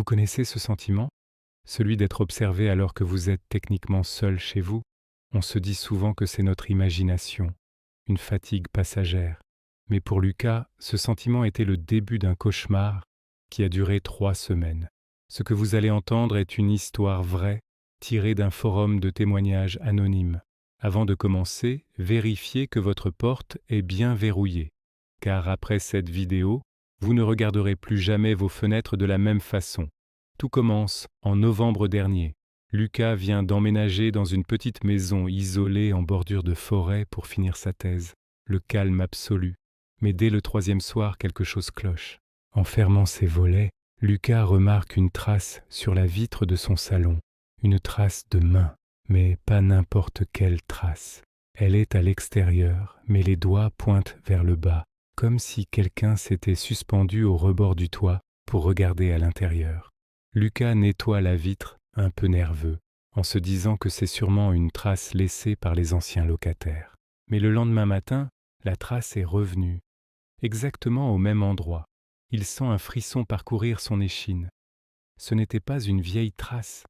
Vous connaissez ce sentiment? Celui d'être observé alors que vous êtes techniquement seul chez vous? On se dit souvent que c'est notre imagination, une fatigue passagère. Mais pour Lucas, ce sentiment était le début d'un cauchemar qui a duré 3 semaines. Ce que vous allez entendre est une histoire vraie, tirée d'un forum de témoignages anonymes. Avant de commencer, vérifiez que votre porte est bien verrouillée, car après cette vidéo, vous ne regarderez plus jamais vos fenêtres de la même façon. Tout commence en novembre dernier. Lucas vient d'emménager dans une petite maison isolée en bordure de forêt pour finir sa thèse. Le calme absolu. Mais dès le 3e soir, quelque chose cloche. En fermant ses volets, Lucas remarque une trace sur la vitre de son salon. Une trace de main, mais pas n'importe quelle trace. Elle est à l'extérieur, mais les doigts pointent vers le bas, comme si quelqu'un s'était suspendu au rebord du toit pour regarder à l'intérieur. Lucas nettoie la vitre, un peu nerveux, en se disant que c'est sûrement une trace laissée par les anciens locataires. Mais le lendemain matin, la trace est revenue, exactement au même endroit. Il sent un frisson parcourir son échine. Ce n'était pas une vieille trace.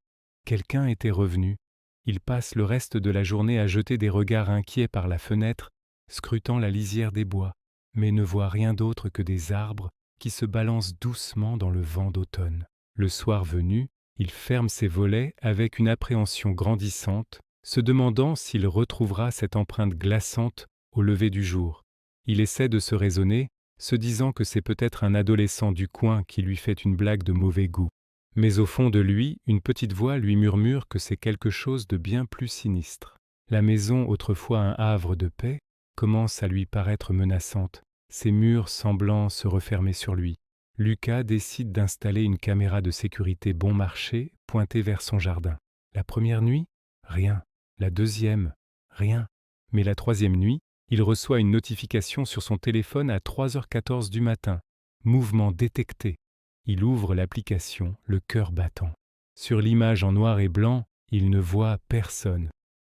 Quelqu'un était revenu. Il passe le reste de la journée à jeter des regards inquiets par la fenêtre, scrutant la lisière des bois, mais ne voit rien d'autre que des arbres qui se balancent doucement dans le vent d'automne. Le soir venu, il ferme ses volets avec une appréhension grandissante, se demandant s'il retrouvera cette empreinte glaçante au lever du jour. Il essaie de se raisonner, se disant que c'est peut-être un adolescent du coin qui lui fait une blague de mauvais goût. Mais au fond de lui, une petite voix lui murmure que c'est quelque chose de bien plus sinistre. La maison, autrefois un havre de paix, commence à lui paraître menaçante, ses murs semblant se refermer sur lui. Lucas décide d'installer une caméra de sécurité bon marché pointée vers son jardin. La première nuit, rien. La deuxième, rien. Mais la troisième nuit, il reçoit une notification sur son téléphone à 3h14 du matin. Mouvement détecté. Il ouvre l'application, le cœur battant. Sur l'image en noir et blanc, il ne voit personne.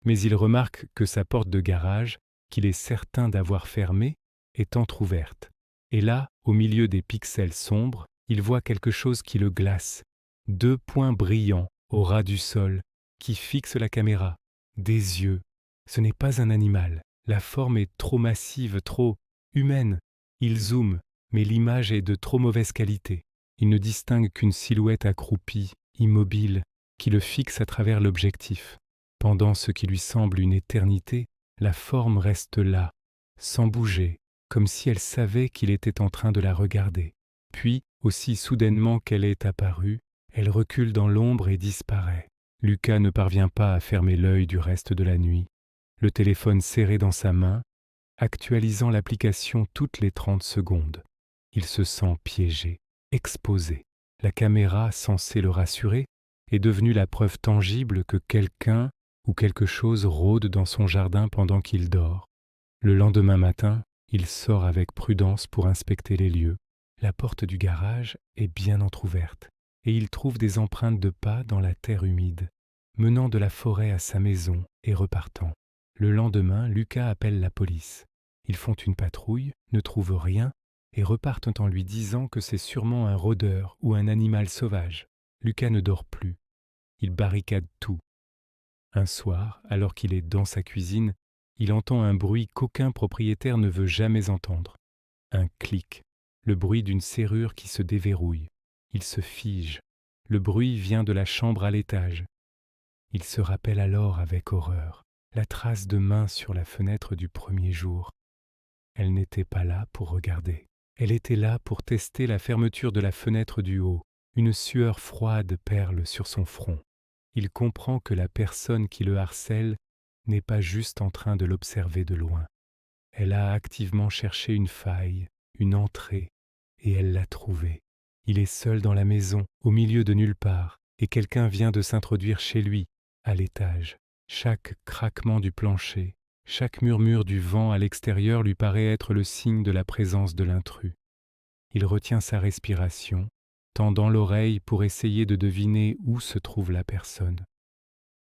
Mais il remarque que sa porte de garage, qu'il est certain d'avoir fermée, est entr'ouverte. Et là, au milieu des pixels sombres, il voit quelque chose qui le glace. 2 points brillants au ras du sol qui fixent la caméra. Des yeux. Ce n'est pas un animal. La forme est trop massive, trop humaine. Il zoome, mais l'image est de trop mauvaise qualité. Il ne distingue qu'une silhouette accroupie, immobile, qui le fixe à travers l'objectif. Pendant ce qui lui semble une éternité, la forme reste là, sans bouger, comme si elle savait qu'il était en train de la regarder. Puis, aussi soudainement qu'elle est apparue, elle recule dans l'ombre et disparaît. Lucas ne parvient pas à fermer l'œil du reste de la nuit. Le téléphone serré dans sa main, actualisant l'application toutes les 30 secondes. Il se sent piégé, exposé. La caméra, censée le rassurer, est devenue la preuve tangible que quelqu'un ou quelque chose rôde dans son jardin pendant qu'il dort. Le lendemain matin, il sort avec prudence pour inspecter les lieux. La porte du garage est bien entr'ouverte et il trouve des empreintes de pas dans la terre humide, menant de la forêt à sa maison et repartant. Le lendemain, Lucas appelle la police. Ils font une patrouille, ne trouvent rien et repartent en lui disant que c'est sûrement un rôdeur ou un animal sauvage. Lucas ne dort plus. Il barricade tout. Un soir, alors qu'il est dans sa cuisine, il entend un bruit qu'aucun propriétaire ne veut jamais entendre. Un clic, le bruit d'une serrure qui se déverrouille. Il se fige. Le bruit vient de la chambre à l'étage. Il se rappelle alors avec horreur la trace de main sur la fenêtre du premier jour. Elle n'était pas là pour regarder. Elle était là pour tester la fermeture de la fenêtre du haut. Une sueur froide perle sur son front. Il comprend que la personne qui le harcèle n'est pas juste en train de l'observer de loin. Elle a activement cherché une faille, une entrée, et elle l'a trouvée. Il est seul dans la maison, au milieu de nulle part, et quelqu'un vient de s'introduire chez lui, à l'étage. Chaque craquement du plancher, chaque murmure du vent à l'extérieur lui paraît être le signe de la présence de l'intrus. Il retient sa respiration, tendant l'oreille pour essayer de deviner où se trouve la personne.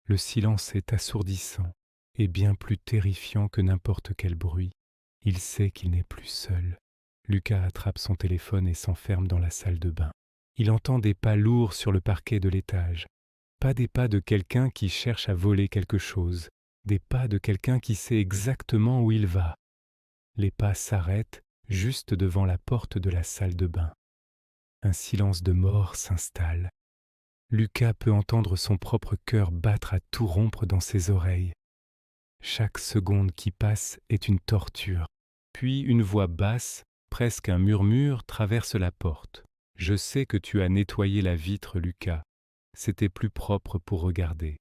Le silence est assourdissant et bien plus terrifiant que n'importe quel bruit. Il sait qu'il n'est plus seul. Lucas attrape son téléphone et s'enferme dans la salle de bain. il entend des pas lourds sur le parquet de l'étage. Pas des pas de quelqu'un qui cherche à voler quelque chose, des pas de quelqu'un qui sait exactement où il va. Les pas s'arrêtent juste devant la porte de la salle de bain. Un silence de mort s'installe. Lucas peut entendre son propre cœur battre à tout rompre dans ses oreilles. Chaque seconde qui passe est une torture. Puis une voix basse, presque un murmure, traverse la porte. « Je sais que tu as nettoyé la vitre, Lucas. C'était plus propre pour regarder. »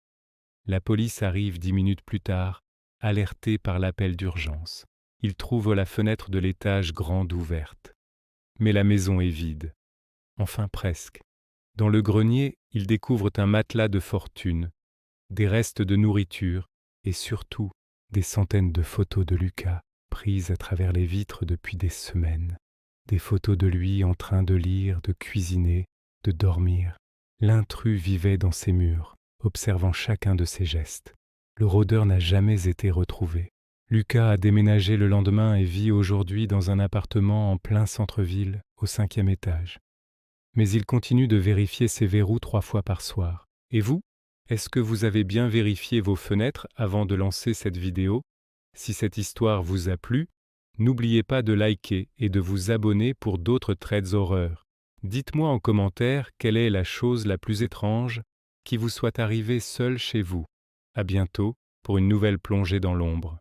La police arrive 10 minutes plus tard, alertée par l'appel d'urgence. Ils trouvent la fenêtre de l'étage grande ouverte. Mais la maison est vide. Enfin presque. Dans le grenier, ils découvrent un matelas de fortune, des restes de nourriture et surtout des centaines de photos de Lucas prises à travers les vitres depuis des semaines. Des photos de lui en train de lire, de cuisiner, de dormir. L'intrus vivait dans ses murs, observant chacun de ses gestes. Le rôdeur n'a jamais été retrouvé. Lucas a déménagé le lendemain et vit aujourd'hui dans un appartement en plein centre-ville, au 5e étage. Mais il continue de vérifier ses verrous 3 fois par soir. Et vous? Est-ce que vous avez bien vérifié vos fenêtres avant de lancer cette vidéo? Si cette histoire vous a plu, n'oubliez pas de liker et de vous abonner pour d'autres trades horreurs. Dites-moi en commentaire quelle est la chose la plus étrange qui vous soit arrivée seule chez vous. À bientôt pour une nouvelle plongée dans l'ombre.